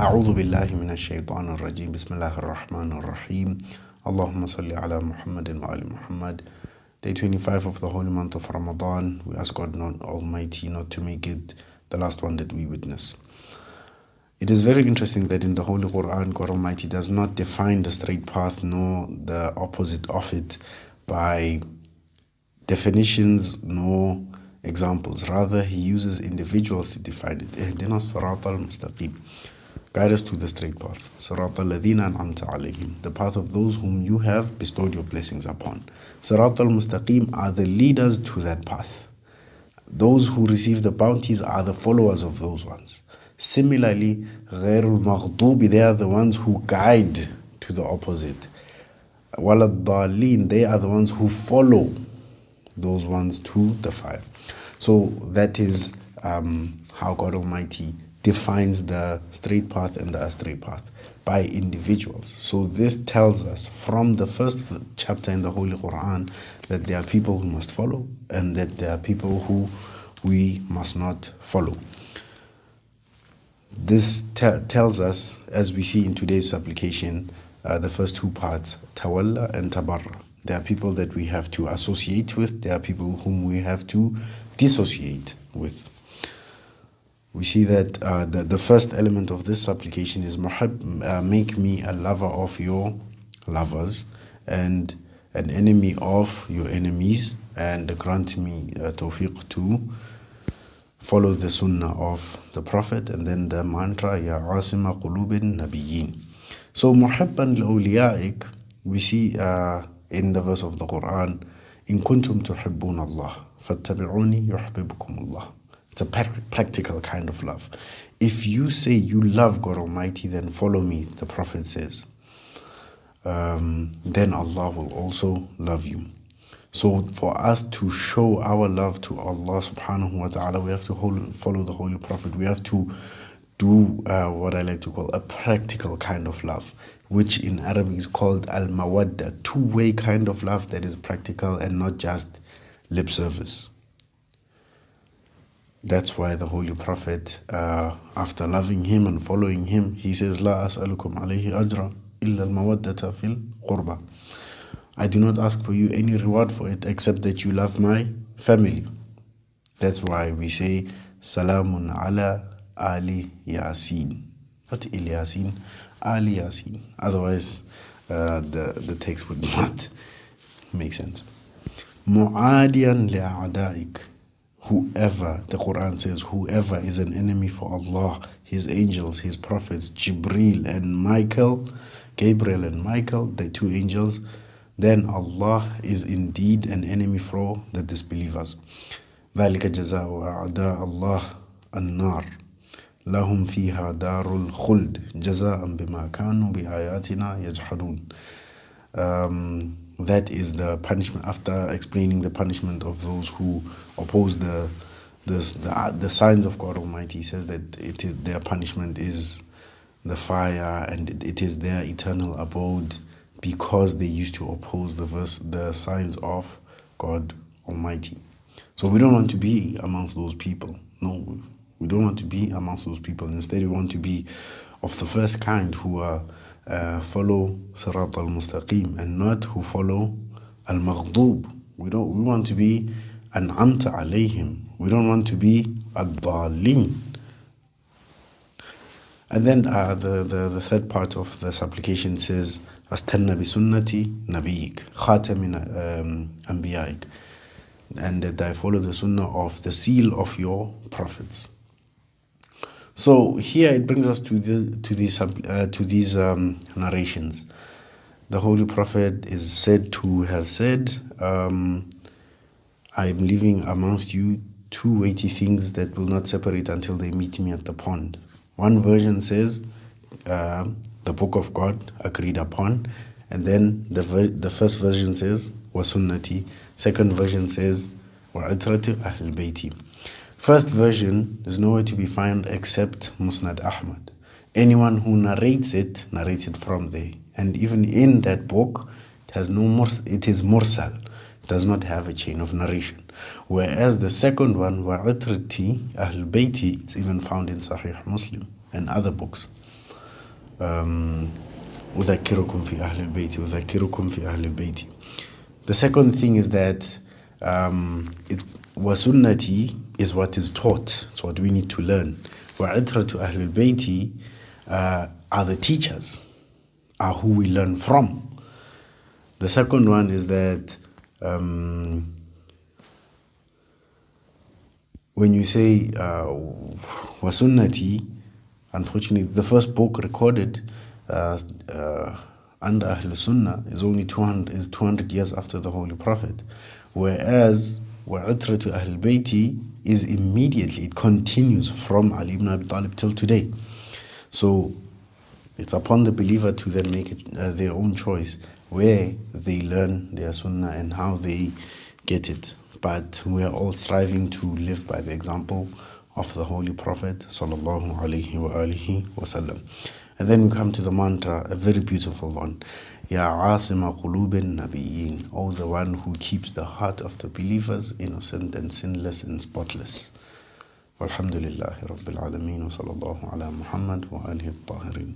أعوذ بالله من الشيطان الرجيم بسم الله الرحمن الرحيم اللهم صل على محمد وآل Muhammad. Day 25 of the holy month of Ramadan. We ask God Almighty not to make it the last one that we witness. It is very interesting that in the Holy Quran, God Almighty does not define the straight path nor the opposite of it by definitions nor examples. Rather, He uses individuals to define it. اهدنا الصراط المستقيم. Guide us to the straight path. صراط الذين أنعمت عليهم. The path of those whom you have bestowed your blessings upon. صراط المستقيم are the leaders to that path. Those who receive the bounties are the followers of those ones. Similarly, غير المغضوب, they are the ones who guide to the opposite. ولا الضالين, they are the ones who follow those ones to the fire. So that is how God Almighty defines the straight path and the astray path by individuals. So this tells us from the first chapter in the Holy Quran that there are people who must follow and that there are people who we must not follow. This tells us, as we see in today's supplication, the first two parts, tawalla and tabarra. There are people that we have to associate with. There are people whom we have to dissociate with. We see that the first element of this supplication is make me a lover of your lovers and an enemy of your enemies, and grant me tawfiq to follow the Sunnah of the Prophet. And then the mantra, Ya Asima Qulubin Nabiyyin. So, Muhibban Lawliyaik, we see in the verse of the Quran, In kuntum tuhibbun Allah, fattabi'uni yuhibbukum Allah. It's a practical kind of love. If you say you love God Almighty, then follow me, the Prophet says. Then Allah will also love you. So for us to show our love to Allah subhanahu wa ta'ala, we have to follow the Holy Prophet. We have to do what I like to call a practical kind of love, which in Arabic is called al-mawadda, two-way kind of love that is practical and not just lip service. That's why the Holy Prophet, after loving him and following him, he says, La as'alukum alayhi ajra illa al-mawaddata fil qurba. I do not ask for you any reward for it except that you love my family. That's why we say, Salamun ala Ali Yasin. Not Ilyasin, Ali Yasin. Otherwise, the text would not make sense. Mu'adiyan li'a'daik. Whoever, the Quran says, whoever is an enemy for Allah, His angels, His prophets, Gabriel and Michael, the two angels, then Allah is indeed an enemy for the disbelievers. ذلك جزاء أعداء الله النار لهم فيها دار الخلد جزاء بما كانوا بآياتنا يجحدون. That is the punishment. After explaining the punishment of those who oppose the signs of God Almighty, He says that it is their punishment is the fire, and it is their eternal abode because they used to oppose the signs of God Almighty. So we don't want to be amongst those people. No, we don't want to be amongst those people. Instead, we want to be of the first kind who are follow Sirat al-Mustaqim and not who follow al-Maghdub. We want to be an'amta alayhim. We don't want to be ad-dhalin. And then the third part of the supplication says, Astanna bi sunnati nabiyik, khatamin anbiyaik, and that I follow the sunnah of the seal of your prophets. So here it brings us to these narrations. The Holy Prophet is said to have said, I am leaving amongst you two weighty things that will not separate until they meet me at the pond. One version says the book of God agreed upon, and then the first version says wa sunnati. Second version says wa itrati ahl bayti. First version is nowhere to be found except Musnad Ahmad. Anyone who narrates it from there, and even in that book it is mursal. It does not have a chain of narration. Whereas the second one, wa itrati ahl bayti, it's even found in Sahih Muslim and other books. أذكركم في أهل البيت أذكركم في أهل البيت. The second thing is that وسنتي is what is taught. It's what we need to learn. وعترة أهل البيت are the teachers, are who we learn from. The second one is that when you say وسنتي, unfortunately, the first book recorded under Ahl Sunnah is only 200 years after the Holy Prophet, whereas وعترة أهل البيت is immediately, it continues from Ali ibn Abi Talib till today. So it's upon the believer to then make it their own choice where they learn their Sunnah and how they get it. But we are all striving to live by the example of the Holy Prophet sallallahu alaihi wasallam. And then we come to the mantra, a very beautiful one. Ya asima qulubin nabiyyin, O the one who keeps the heart of the believers innocent and sinless and spotless. Walhamdulillahi Rabbil Alameen wa sallallahu ala Muhammad wa alihi al-tahirin.